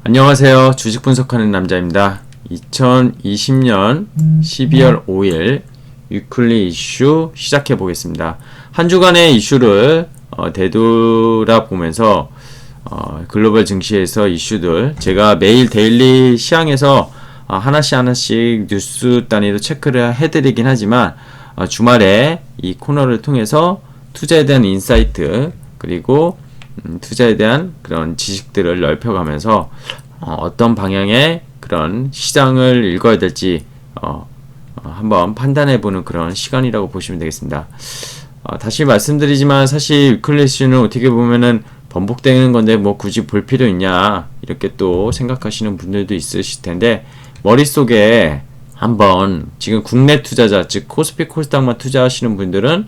안녕하세요. 주식 분석하는 남자입니다. 2020년 12월 5일 위클리 이슈 시작해 보겠습니다. 한 주간의 이슈를 되돌아보면서 글로벌 증시에서 이슈들 제가 매일 데일리 시황에서 하나씩 뉴스 단위로 체크를 해드리긴 하지만 주말에 이 코너를 통해서 투자에 대한 인사이트 그리고 투자에 대한 그런 지식들을 넓혀가면서 어떤 방향의 그런 시장을 읽어야 될지 한번 판단해보는 그런 시간이라고 보시면 되겠습니다. 다시 말씀드리지만 사실 위클리 이슈는 어떻게 보면은 번복되는 건데 뭐 굳이 볼 필요 있냐 이렇게 또 생각하시는 분들도 있으실 텐데 머릿속에 한번 지금 국내 투자자 즉 코스피 코스닥만 투자하시는 분들은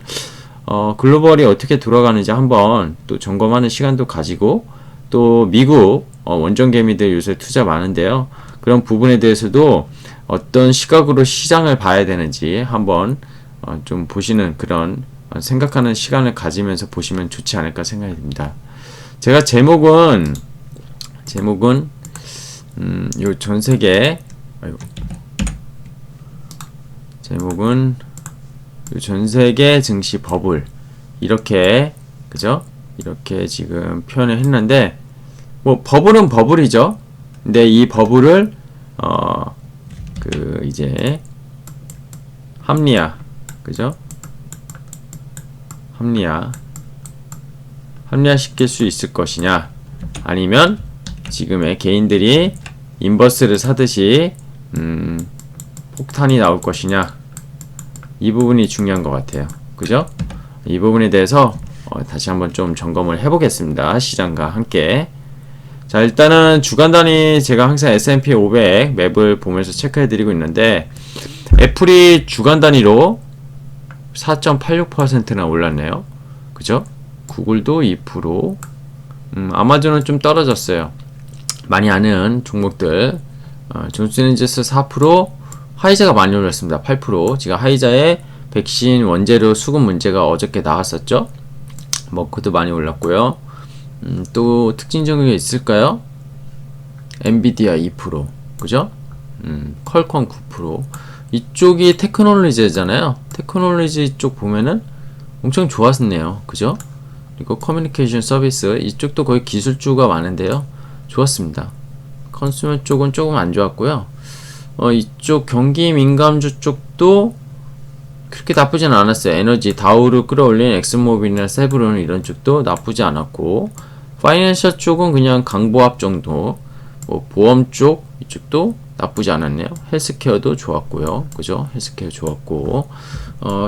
글로벌이 어떻게 돌아가는지 한번 또 점검하는 시간도 가지고 또 미국 원정개미들 요새 투자 많은데요. 그런 부분에 대해서도 어떤 시각으로 시장을 봐야 되는지 한번 좀 보시는 그런 생각하는 시간을 가지면서 보시면 좋지 않을까 생각이 듭니다. 제가 제목은 요 전세계 제목은 전세계 증시 버블 이렇게 그죠? 이렇게 지금 표현을 했는데 뭐 버블은 버블이죠. 근데 이 버블을 이제 그죠? 합리화시킬 수 있을 것이냐 아니면 지금의 개인들이 인버스를 사듯이 폭탄이 나올 것이냐 이 부분이 중요한 것 같아요. 그죠? 이 부분에 대해서 다시 한번 좀 점검을 해보겠습니다. 시장과 함께. 자, 일단은 주간 단위 제가 항상 S&P 500 맵을 보면서 체크해드리고 있는데 애플이 주간 단위로 4.86%나 올랐네요. 그죠? 구글도 2%, 아마존은 좀 떨어졌어요. 많이 아는 종목들, 존슨앤존슨 4%, 화이자가 많이 올랐습니다. 8%. 지금 화이자의 백신 원재료 수급 문제가 어저께 나왔었죠. 머크도 많이 올랐고요. 또 특징적인 게 있을까요? 엔비디아 2%. 그죠? 퀄컴 9%. 이쪽이 테크놀로지잖아요. 테크놀로지 쪽 보면은 엄청 좋았네요. 그죠? 그리고 커뮤니케이션 서비스 이쪽도 거의 기술주가 많은데요. 좋았습니다. 컨슈머 쪽은 조금 안 좋았고요. 이쪽 경기 민감주 쪽도 그렇게 나쁘진 않았어요. 에너지 다우를 끌어올린 엑슨모빌이나 세브론 이런 쪽도 나쁘지 않았고 파이낸셜 쪽은 그냥 강보합 정도 뭐 보험 쪽 이쪽도 나쁘지 않았네요. 헬스케어도 좋았고요. 그죠? 헬스케어 좋았고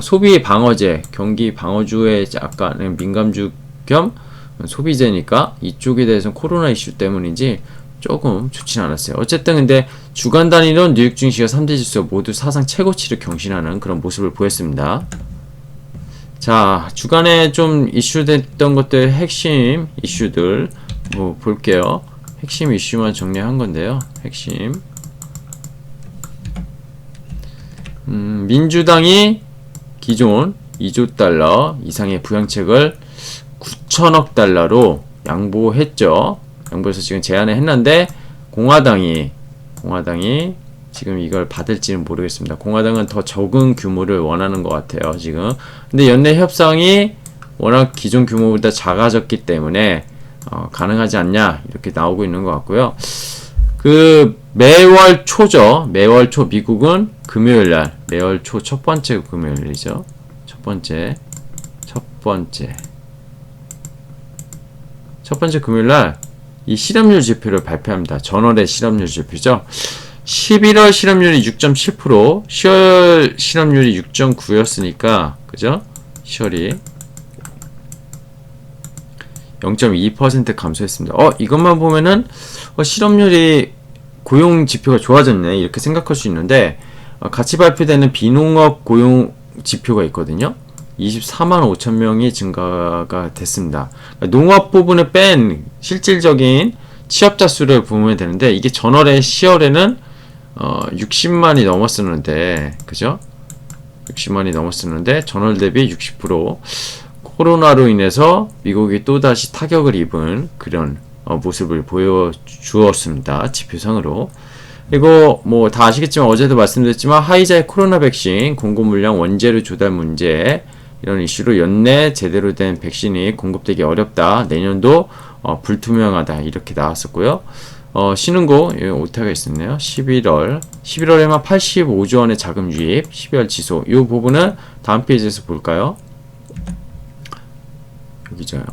소비 방어제 경기 방어주의 약간은 민감주 겸 소비재니까 이쪽에 대해서는 코로나 이슈 때문인지 조금 좋진 않았어요. 어쨌든 근데 주간 단위로 뉴욕 증시가 3대 지수 모두 사상 최고치를 경신하는 그런 모습을 보였습니다. 자, 주간에 좀 이슈됐던 것들 핵심 이슈들 뭐 볼게요. 핵심 이슈만 정리한 건데요. 핵심 민주당이 기존 2조 달러 이상의 부양책을 9천억 달러로 양보했죠. 양보해서 지금 제안을 했는데 공화당이 지금 이걸 받을지는 모르겠습니다. 공화당은 더 적은 규모를 원하는 것 같아요. 지금 근데 연내 협상이 워낙 기존 규모보다 작아졌기 때문에 가능하지 않냐 이렇게 나오고 있는 것 같고요. 그 매월 초죠. 매월 초 미국은 금요일날 매월 초 첫 번째 금요일이죠. 첫 번째 금요일날 이 실업률 지표를 발표합니다. 전월의 실업률 지표죠. 11월 실업률이 6.7%, 10월 실업률이 6.9였으니까, 그죠? 10월이 0.2% 감소했습니다. 이것만 보면은 실업률이 고용 지표가 좋아졌네 이렇게 생각할 수 있는데 같이 발표되는 비농업 고용 지표가 있거든요. 24만 5천 명이 증가가 됐습니다. 농업 부분을 뺀 실질적인 취업자 수를 보면 되는데 이게 전월에 10월에는 60만이 넘었었는데 그죠? 60만이 넘었었는데 전월 대비 60% 코로나로 인해서 미국이 또다시 타격을 입은 그런 모습을 보여주었습니다. 지표상으로. 그리고 뭐 다 아시겠지만 어제도 말씀드렸지만 화이자의 코로나 백신 공급 물량 원재료 조달 문제 이런 이슈로 연내 제대로 된 백신이 공급되기 어렵다. 내년도 불투명하다. 이렇게 나왔었고요. 신흥고 오타가 있었네요. 11월에만 85조 원의 자금 유입, 12월 지소. 이 부분은 다음 페이지에서 볼까요? 여기죠.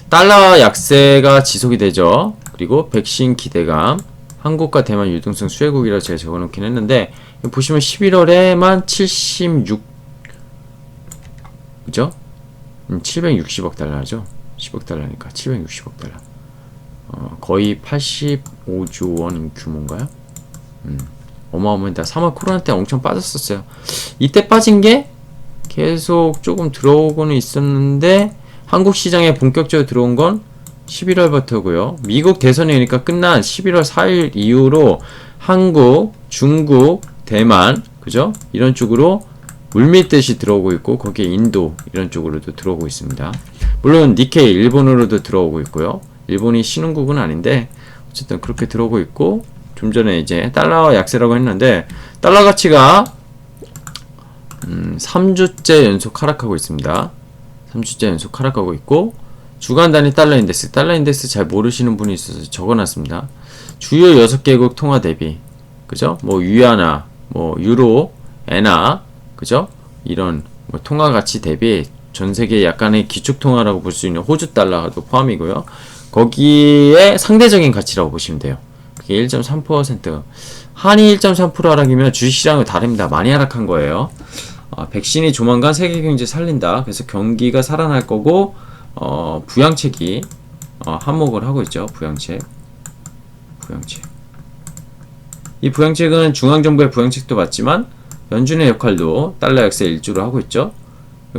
달러 약세가 지속이 되죠. 그리고 백신 기대감, 한국과 대만 유동성 수혜국이라고 제가 적어놓긴 했는데 보시면 11월에만 76 그죠? 760억 달러죠. 10억 달러니까 760억 달러. 거의 85조 원 규모인가요? 어마어마합니다. 3월 코로나 때 엄청 빠졌었어요. 이때 빠진 게 계속 조금 들어오고는 있었는데 한국 시장에 본격적으로 들어온 건 11월부터고요. 미국 대선이 그러니까 끝난 11월 4일 이후로 한국, 중국, 대만, 그죠? 이런 쪽으로 물밀듯이 들어오고 있고 거기에 인도 이런 쪽으로도 들어오고 있습니다. 물론 니케이 일본으로도 들어오고 있고요. 일본이 신흥국은 아닌데 어쨌든 그렇게 들어오고 있고 좀 전에 이제 달러 약세라고 했는데 달러 가치가 3주째 연속 하락하고 있습니다. 3주째 연속 하락하고 있고 주간 단위 달러 인덱스 잘 모르시는 분이 있어서 적어놨습니다. 주요 6개국 통화 대비 그죠? 뭐 위안화, 뭐 유로, 엔화 그죠? 이런 뭐 통화 가치 대비 전 세계 약간의 기축 통화라고 볼 수 있는 호주 달러도 포함이고요. 거기에 상대적인 가치라고 보시면 돼요. 그게 1.3%. 한이 1.3% 하락이면 주식시장은 다릅니다. 많이 하락한 거예요. 백신이 조만간 세계 경제 살린다. 그래서 경기가 살아날 거고 부양책이 한몫을 하고 있죠. 부양책. 이 부양책은 중앙정부의 부양책도 맞지만 연준의 역할도 달러 약세 일주로 하고 있죠.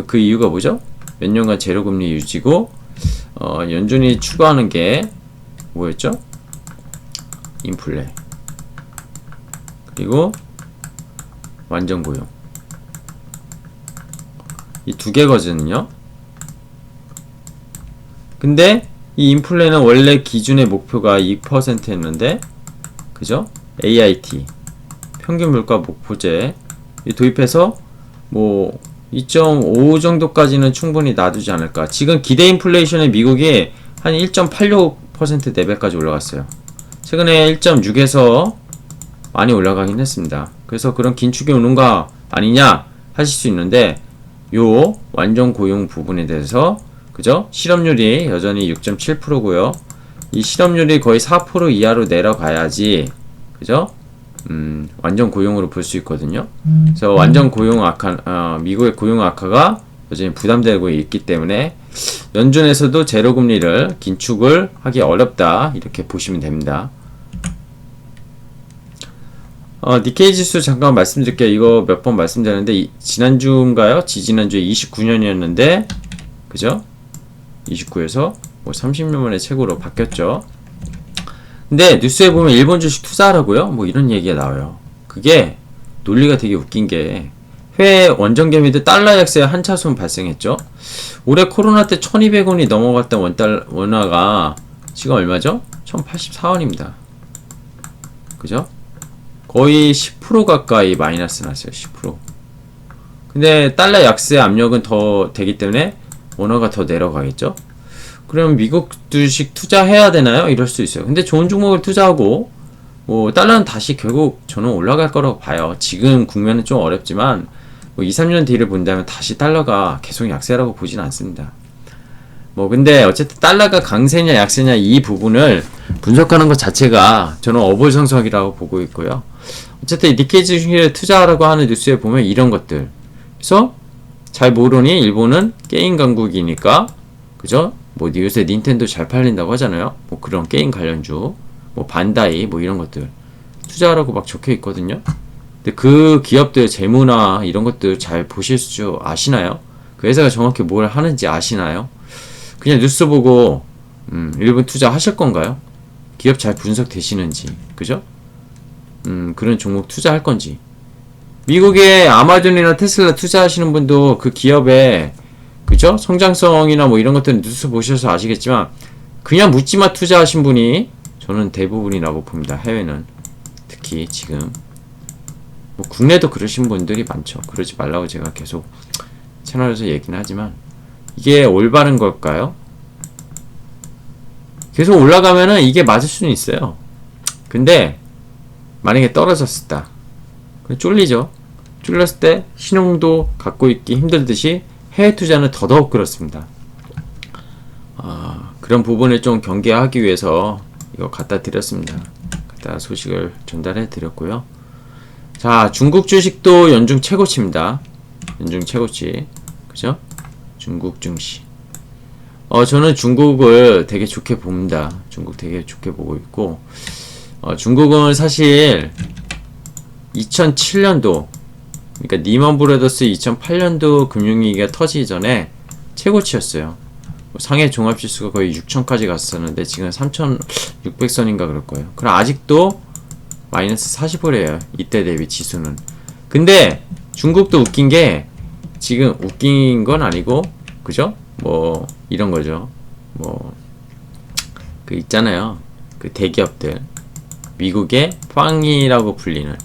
그 이유가 뭐죠? 몇 년간 제로금리 유지고 연준이 추구하는 게 뭐였죠? 인플레 그리고 완전고용 이 두 개거든요. 근데 이 인플레는 원래 기준의 목표가 2%였는데 그죠? AIT 평균 물가 목표제 도입해서 뭐 2.5 정도까지는 충분히 놔두지 않을까. 지금 기대 인플레이션의 미국이 한 1.86% 레벨까지 올라갔어요. 최근에 1.6에서 많이 올라가긴 했습니다. 그래서 그런 긴축이 오는 거 아니냐 하실 수 있는데 요 완전 고용 부분에 대해서 그죠? 실업률이 여전히 6.7%고요. 이 실업률이 거의 4% 이하로 내려가야지 그죠? 완전 고용으로 볼 수 있거든요. 그래서 완전 고용 악화, 미국의 고용 악화가 여전히 부담되고 있기 때문에 연준에서도 제로금리를 긴축을 하기 어렵다 이렇게 보시면 됩니다. 니케이 지수 잠깐 말씀드릴게요. 이거 몇 번 말씀드렸는데 지난주인가요? 지지난주에 29년이었는데 그죠? 29에서 뭐 30년 만에 최고로 바뀌었죠. 근데 뉴스에 보면 일본 주식 투자하라고요? 뭐 이런 얘기가 나와요. 그게 논리가 되게 웃긴 게 해외 원정개미들 달러 약세 한 차손 발생했죠. 올해 코로나 때 1200원이 넘어갔던 원화가 지금 얼마죠? 1084원입니다. 그죠? 거의 10% 가까이 마이너스 났어요. 10%. 근데 달러 약세 압력은 더 되기 때문에 원화가 더 내려가겠죠. 그럼 미국 주식 투자해야 되나요? 이럴 수 있어요. 근데 좋은 종목을 투자하고 뭐 달러는 다시 결국 저는 올라갈 거라고 봐요. 지금 국면은 좀 어렵지만 뭐 2, 3년 뒤를 본다면 다시 달러가 계속 약세라고 보진 않습니다. 뭐 근데 어쨌든 달러가 강세냐 약세냐 이 부분을 분석하는 것 자체가 저는 어불성설이라고 보고 있고요. 어쨌든 니케이 주식에 투자하라고 하는 뉴스에 보면 이런 것들. 그래서 잘 모르니 일본은 게임 강국이니까 그죠? 뭐 요새 닌텐도 잘 팔린다고 하잖아요. 뭐 그런 게임 관련주, 뭐 반다이 뭐 이런 것들 투자하라고 막 적혀 있거든요. 근데 그 기업들 재무나 이런 것들 잘 보실 줄 아시나요? 그 회사가 정확히 뭘 하는지 아시나요? 그냥 뉴스 보고 일본 투자하실 건가요? 기업 잘 분석되시는지 그죠? 그런 종목 투자할 건지. 미국의 아마존이나 테슬라 투자하시는 분도 그 기업의 그죠? 성장성이나 뭐 이런 것들은 뉴스 보셔서 아시겠지만 그냥 묻지마 투자하신 분이 저는 대부분이라고 봅니다. 해외는 특히 지금 뭐 국내도 그러신 분들이 많죠. 그러지 말라고 제가 계속 채널에서 얘기는 하지만 이게 올바른 걸까요? 계속 올라가면은 이게 맞을 수는 있어요. 근데 만약에 떨어졌다 그럼 쫄리죠. 쫄렸을 때 신용도 갖고 있기 힘들듯이 해외 투자는 더더욱 그렇습니다. 그런 부분을 좀 경계하기 위해서 이거 갖다 드렸습니다. 갖다 소식을 전달해 드렸고요. 자, 중국 주식도 연중 최고치입니다. 연중 최고치. 그죠? 중국 증시. 저는 중국을 되게 좋게 봅니다. 중국 되게 좋게 보고 있고, 중국은 사실 2007년도, 그러니까 니먼 브라더스 2008년도 금융위기가 터지기 전에 최고치였어요. 상해 종합지수가 거의 6천까지 갔었는데 지금 3,600선인가 그럴 거예요. 그럼 아직도 마이너스 40%예요. 이때 대비 지수는. 근데 중국도 웃긴 게 지금 웃긴 건 아니고, 그죠? 뭐 이런 거죠. 뭐 그 있잖아요. 그 대기업들 미국의 팡이라고 불리는,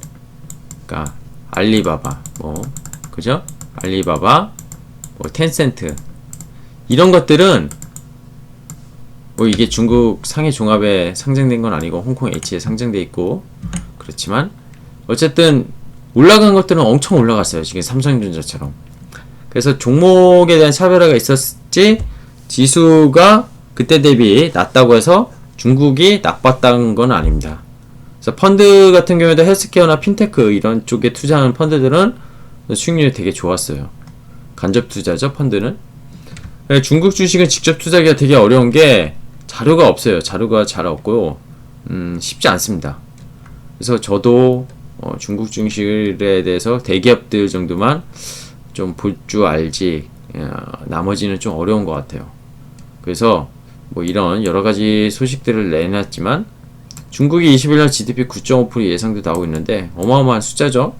그러니까 알리바바, 뭐 그죠? 알리바바, 뭐 텐센트 이런 것들은 뭐 이게 중국 상해 종합에 상장된 건 아니고 홍콩 H에 상장돼 있고 그렇지만 어쨌든 올라간 것들은 엄청 올라갔어요. 지금 삼성전자처럼. 그래서 종목에 대한 차별화가 있었지 지수가 그때 대비 낮다고 해서 중국이 나빴다는 건 아닙니다. 그래서 펀드 같은 경우에도 헬스케어나 핀테크 이런 쪽에 투자하는 펀드들은 수익률이 되게 좋았어요. 간접 투자죠, 펀드는. 중국 주식은 직접 투자하기가 되게 어려운 게 자료가 없어요. 자료가 잘 없고 쉽지 않습니다. 그래서 저도 중국 주식에 대해서 대기업들 정도만 좀 볼 줄 알지 나머지는 좀 어려운 것 같아요. 그래서 뭐 이런 여러가지 소식들을 내놨지만 중국이 21년 GDP 9.5% 예상도 나오고 있는데 어마어마한 숫자죠.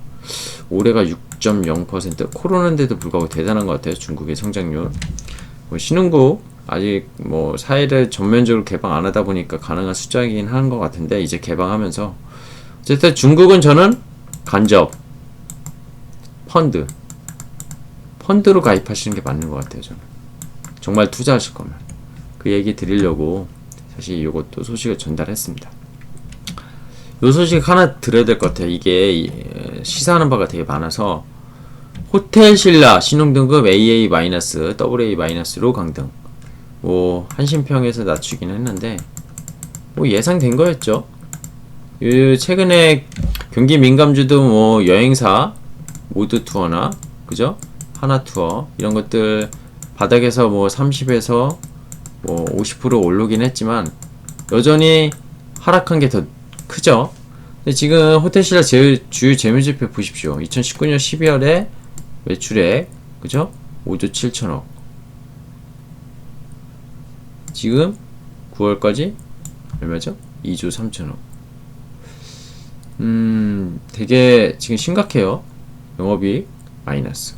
올해가 6.0%, 코로나인데도 불구하고 대단한 것 같아요. 중국의 성장률. 뭐 신흥국 아직 뭐 사회를 전면적으로 개방 안 하다 보니까 가능한 숫자이긴 한 것 같은데 이제 개방하면서 어쨌든 중국은 저는 간접 펀드로 가입하시는 게 맞는 것 같아요. 저는 정말 투자하실 거면 그 얘기 드리려고 사실 이것도 소식을 전달했습니다. 요 소식 하나 들어야 될 것 같아요. 이게 시사하는 바가 되게 많아서 호텔신라 신용등급 AA-, AA-로 강등. 뭐 한신평에서 낮추긴 했는데 뭐 예상된 거였죠. 최근에 경기 민감주도 뭐 여행사 모드 투어나 그죠? 하나투어 이런 것들 바닥에서 뭐 30에서 뭐 50% 오르긴 했지만 여전히 하락한 게 더 크죠. 근데 지금 호텔신라 주요 재무지표 보십시오. 2019년 12월에 매출액 그죠? 5조 7천억. 지금 9월까지 얼마죠? 2조 3천억. 되게 지금 심각해요. 영업이익 마이너스.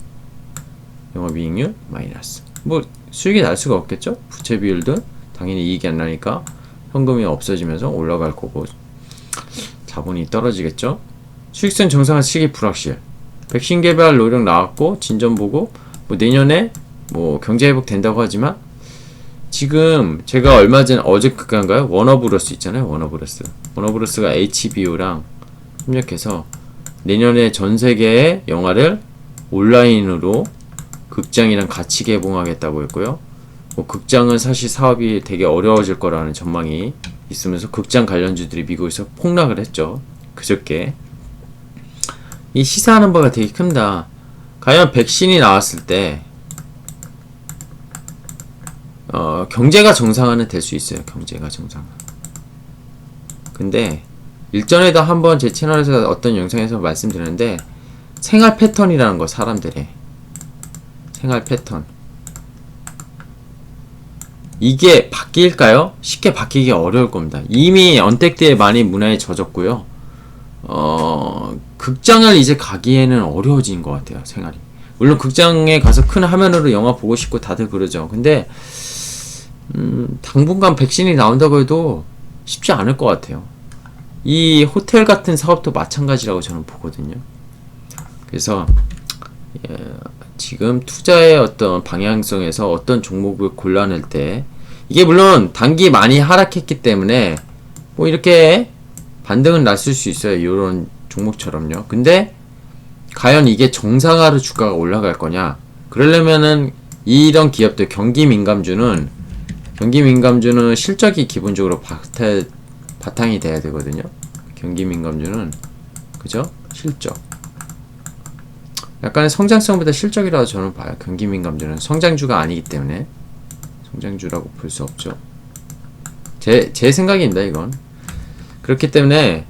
영업이익률 마이너스. 뭐 수익이 날 수가 없겠죠? 부채 비율도 당연히 이익이 안 나니까 현금이 없어지면서 올라갈 거고 자본이 떨어지겠죠? 수익성 정상화 시기 불확실. 백신 개발 노력 나왔고 진전 보고 뭐 내년에 뭐 경제 회복 된다고 하지만 지금 제가 얼마 전 어제 그간가요? 워너브러스 있잖아요. 워너브러스가 HBO랑 협력해서 내년에 전 세계의 영화를 온라인으로 극장이랑 같이 개봉하겠다고 했고요. 뭐 극장은 사실 사업이 되게 어려워질 거라는 전망이 있으면서 극장 관련주들이 미국에서 폭락을 했죠. 그저께. 이 시사하는 바가 되게 큽니다. 과연 백신이 나왔을 때 경제가 정상화는 될 수 있어요. 경제가 정상화. 근데 일전에도 한번 제 채널에서 어떤 영상에서 말씀드렸는데 생활 패턴이라는 거, 사람들의 생활 패턴 이게 바뀔까요? 쉽게 바뀌기 어려울 겁니다. 이미 언택트에 많이 문화에 젖었고요. 극장을 이제 가기에는 어려워진 것 같아요. 생활이. 물론 극장에 가서 큰 화면으로 영화 보고 싶고 다들 그러죠. 근데 당분간 백신이 나온다고 해도 쉽지 않을 것 같아요. 이 호텔 같은 사업도 마찬가지라고 저는 보거든요. 그래서 지금 투자의 어떤 방향성에서 어떤 종목을 골라낼 때 이게 물론 단기 많이 하락했기 때문에 뭐 이렇게 반등은 났을 수 있어요. 이런 종목처럼요. 근데 과연 이게 정상화로 주가가 올라갈 거냐? 그러려면은 이런 기업들 경기민감주는 실적이 기본적으로 바탕이 돼야 되거든요. 경기민감주는 그죠? 실적. 약간의 성장성보다 실적이라고 저는 봐요. 경기민감주는 성장주가 아니기 때문에 성장주라고 볼 수 없죠. 제 생각입니다. 이건 그렇기 때문에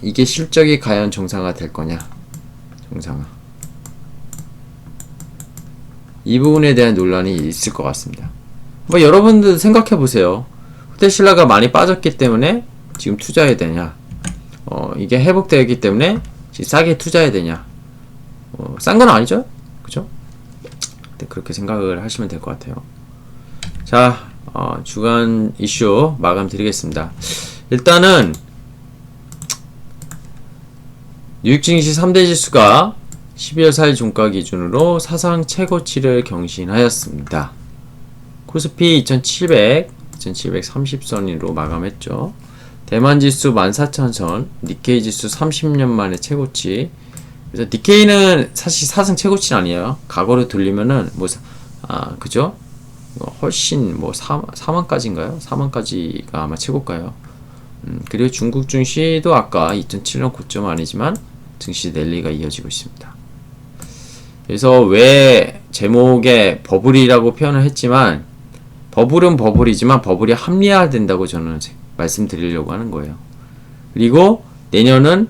이게 실적이 과연 정상화 될 거냐? 정상화. 이 부분에 대한 논란이 있을 것 같습니다. 뭐 여러분들 생각해 보세요. 호텔신라가 많이 빠졌기 때문에 지금 투자해야 되냐? 이게 회복되기 때문에 지금 싸게 투자해야 되냐? 싼 건 아니죠? 그죠? 그렇게 생각을 하시면 될 것 같아요. 자, 주간 이슈 마감 드리겠습니다. 일단은 뉴욕 증시 3대 지수가 12월 4일 종가 기준으로 사상 최고치를 경신하였습니다. 코스피 2730선으로 마감했죠. 대만 지수 14,000선, 니케이 지수 30년 만에 최고치. 그래서 니케이는 사실 사상 최고치는 아니에요. 과거로 돌리면은 그죠? 훨씬 4만까지인가요? 4만까지가 아마 최고가요. 그리고 중국 증시도 아까 2007년 고점 아니지만 증시 랠리가 이어지고 있습니다. 그래서 왜 제목에 버블이라고 표현을 했지만 버블은 버블이지만 버블이 합리화된다고 저는 말씀드리려고 하는 거예요. 그리고 내년은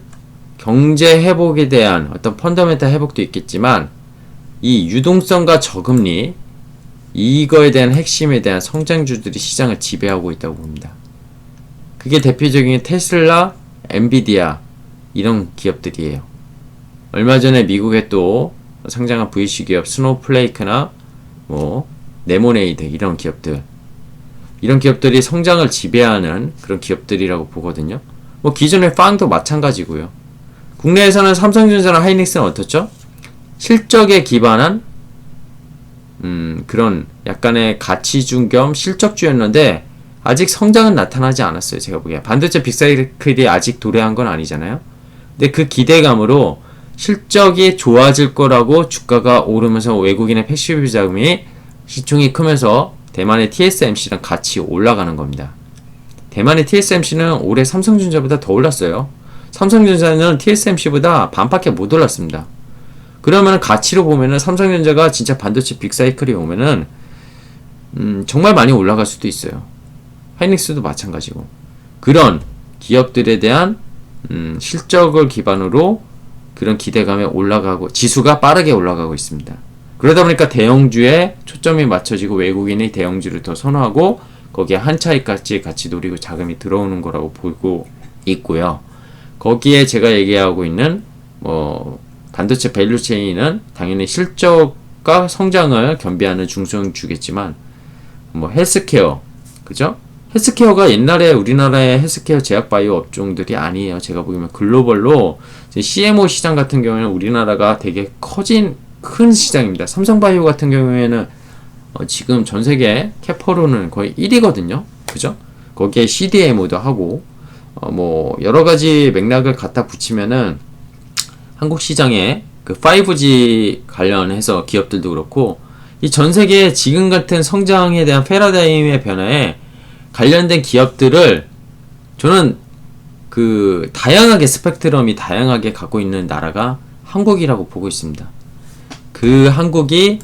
경제 회복에 대한 어떤 펀더멘탈 회복도 있겠지만 이 유동성과 저금리 이거에 대한 핵심에 대한 성장주들이 시장을 지배하고 있다고 봅니다. 그게 대표적인 테슬라, 엔비디아 이런 기업들이에요. 얼마 전에 미국에 또 상장한 VC 기업 스노우플레이크나 레모네이드 이런 기업들이 성장을 지배하는 그런 기업들이라고 보거든요. 기존의 빵도 마찬가지고요. 국내에서는 삼성전자나 하이닉스는 어떻죠? 실적에 기반한 그런 약간의 가치주 겸 실적주였는데 아직 성장은 나타나지 않았어요. 제가 보기에 반도체 빅사이클이 아직 도래한 건 아니잖아요. 근데 그 기대감으로 실적이 좋아질 거라고 주가가 오르면서 외국인의 패시브 자금이 시총이 크면서 대만의 TSMC랑 같이 올라가는 겁니다. 대만의 TSMC는 올해 삼성전자보다 더 올랐어요. 삼성전자는 TSMC보다 반밖에 못 올랐습니다. 그러면 가치로 보면은 삼성전자가 진짜 반도체 빅사이클이 오면은 정말 많이 올라갈 수도 있어요. 하이닉스도 마찬가지고 그런 기업들에 대한 실적을 기반으로 그런 기대감에 올라가고 지수가 빠르게 올라가고 있습니다. 그러다 보니까 대형주에 초점이 맞춰지고 외국인이 대형주를 더 선호하고 거기에 한 차익까지 같이 노리고 자금이 들어오는 거라고 보고 있고요. 거기에 제가 얘기하고 있는 반도체 밸류체인은 당연히 실적과 성장을 겸비하는 중소형주겠지만 헬스케어 그죠? 헬스케어가 옛날에 우리나라의 헬스케어 제약바이오 업종들이 아니에요. 제가 보기에는 글로벌로 CMO 시장 같은 경우에는 우리나라가 되게 큰 시장입니다. 삼성바이오 같은 경우에는 지금 전세계 캐퍼로는 거의 1위거든요. 그죠? 거기에 CDMO도 하고 여러가지 맥락을 갖다 붙이면은 한국 시장에 그 5G 관련해서 기업들도 그렇고 이 전세계의 지금 같은 성장에 대한 패러다임의 변화에 관련된 기업들을 저는 그 다양하게 스펙트럼이 다양하게 갖고 있는 나라가 한국이라고 보고 있습니다. 그 한국이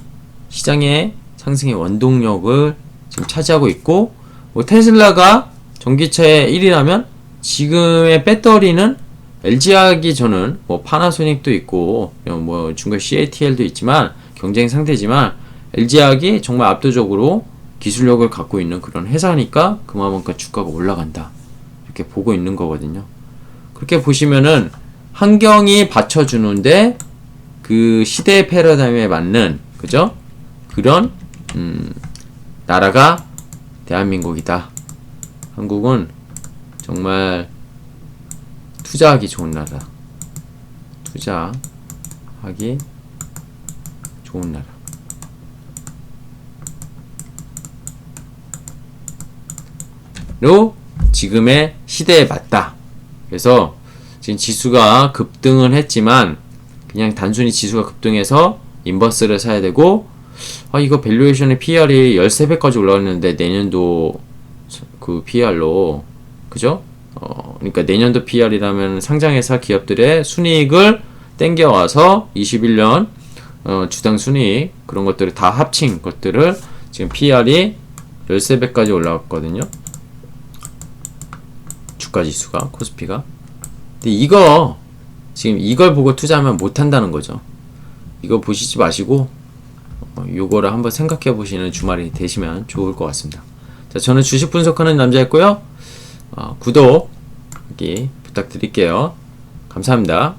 시장의 상승의 원동력을 지금 차지하고 있고 테슬라가 전기차의 1위라면 지금의 배터리는 LG화학이 저는 파나소닉도 있고 중국 CATL도 있지만 경쟁 상태지만 LG화학이 정말 압도적으로 기술력을 갖고 있는 그런 회사니까 그만큼 주가가 올라간다 이렇게 보고 있는 거거든요. 그렇게 보시면은 환경이 받쳐주는데 그 시대의 패러다임에 맞는 그죠? 그런 나라가 대한민국이다. 한국은 정말 투자하기 좋은 나라. 투자하기 좋은 나라. 로 지금의 시대에 맞다. 그래서 지금 지수가 급등은 했지만 그냥 단순히 지수가 급등해서 인버스를 사야 되고, 이거 밸류에이션의 PR이 13배까지 올라갔는데 내년도 그 PR로, 그죠? 그러니까 내년도 PR이라면 상장회사 기업들의 순이익을 땡겨와서 21년 주당 순이익 그런 것들을 다 합친 것들을 지금 PR이 13배까지 올라갔거든요. 주가지수가, 코스피가. 근데 이거 지금 이걸 보고 투자하면 못한다는 거죠. 이거 보시지 마시고 요거를 한번 생각해 보시는 주말이 되시면 좋을 것 같습니다. 자, 저는 주식 분석하는 남자였고요. 구독 여기 부탁드릴게요. 감사합니다.